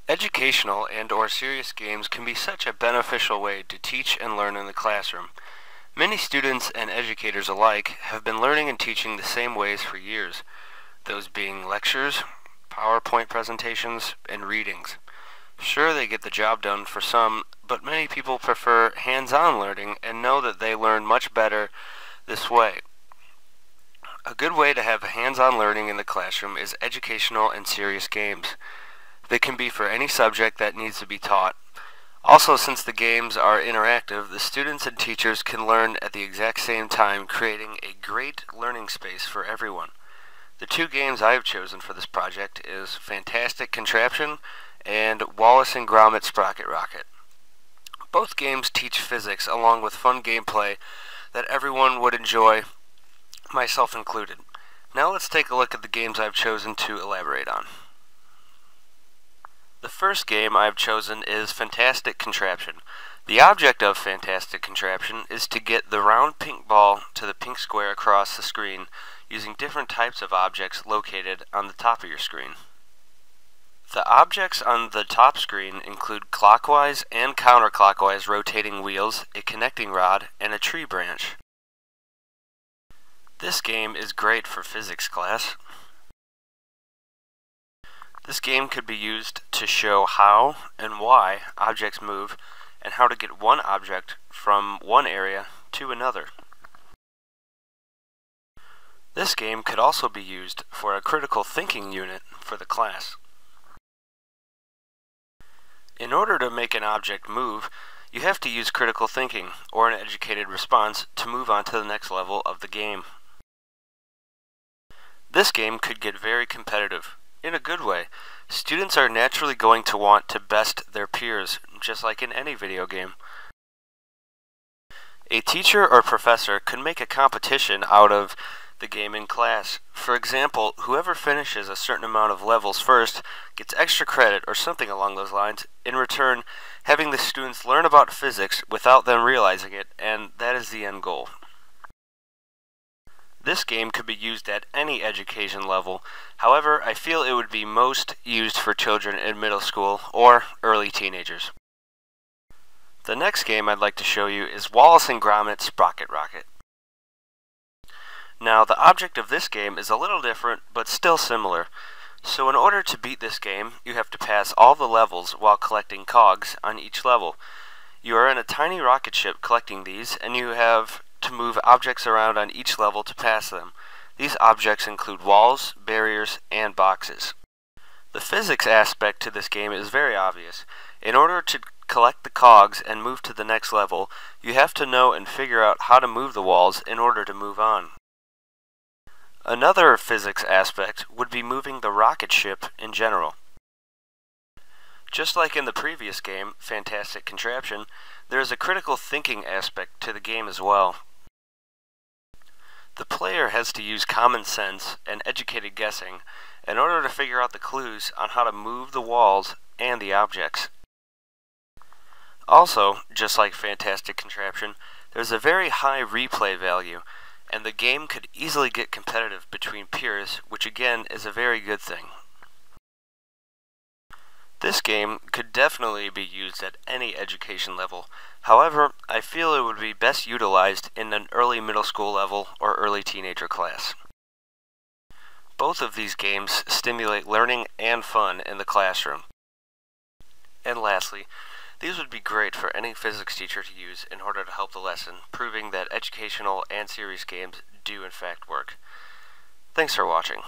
Educational and/or serious games can be such a beneficial way to teach and learn in the classroom. Many students and educators alike have been learning and teaching the same ways for years, those being lectures, PowerPoint presentations, and readings. Sure, they get the job done for some, but many people prefer hands-on learning and know that they learn much better this way. A good way to have hands-on learning in the classroom is educational and serious games. They can be for any subject that needs to be taught. Also, since the games are interactive, the students and teachers can learn at the exact same time, creating a great learning space for everyone. The two games I have chosen for this project is Fantastic Contraption and Wallace and Gromit Sprocket Rocket. Both games teach physics along with fun gameplay that everyone would enjoy, myself included. Now let's take a look at the games I've chosen to elaborate on. The first game I have chosen is Fantastic Contraption. The object of Fantastic Contraption is to get the round pink ball to the pink square across the screen using different types of objects located on the top of your screen. The objects on the top screen include clockwise and counterclockwise rotating wheels, a connecting rod, and a tree branch. This game is great for physics class. This game could be used to show how and why objects move and how to get one object from one area to another. This game could also be used for a critical thinking unit for the class. In order to make an object move, you have to use critical thinking or an educated response to move on to the next level of the game. This game could get very competitive. In a good way. Students are naturally going to want to best their peers, just like in any video game. A teacher or professor could make a competition out of the game in class. For example, whoever finishes a certain amount of levels first gets extra credit or something along those lines, in return having the students learn about physics without them realizing it, and that is the end goal. This game could be used at any education level. However, I feel it would be most used for children in middle school or early teenagers. The next game I'd like to show you is Wallace and Gromit Sprocket Rocket. Now, the object of this game is a little different, but still similar. So in order to beat this game, you have to pass all the levels while collecting cogs on each level. You are in a tiny rocket ship collecting these, and you have to move objects around on each level to pass them. These objects include walls, barriers, and boxes. The physics aspect to this game is very obvious. In order to collect the cogs and move to the next level, you have to know and figure out how to move the walls in order to move on. Another physics aspect would be moving the rocket ship in general. Just like in the previous game, Fantastic Contraption, there is a critical thinking aspect to the game as well. The player has to use common sense and educated guessing in order to figure out the clues on how to move the walls and the objects. Also, just like Fantastic Contraption, there's a very high replay value, and the game could easily get competitive between peers, which again is a very good thing. This game could definitely be used at any education level. However, I feel it would be best utilized in an early middle school level or early teenager class. Both of these games stimulate learning and fun in the classroom. And lastly, these would be great for any physics teacher to use in order to help the lesson, proving that educational and serious games do in fact work. Thanks for watching.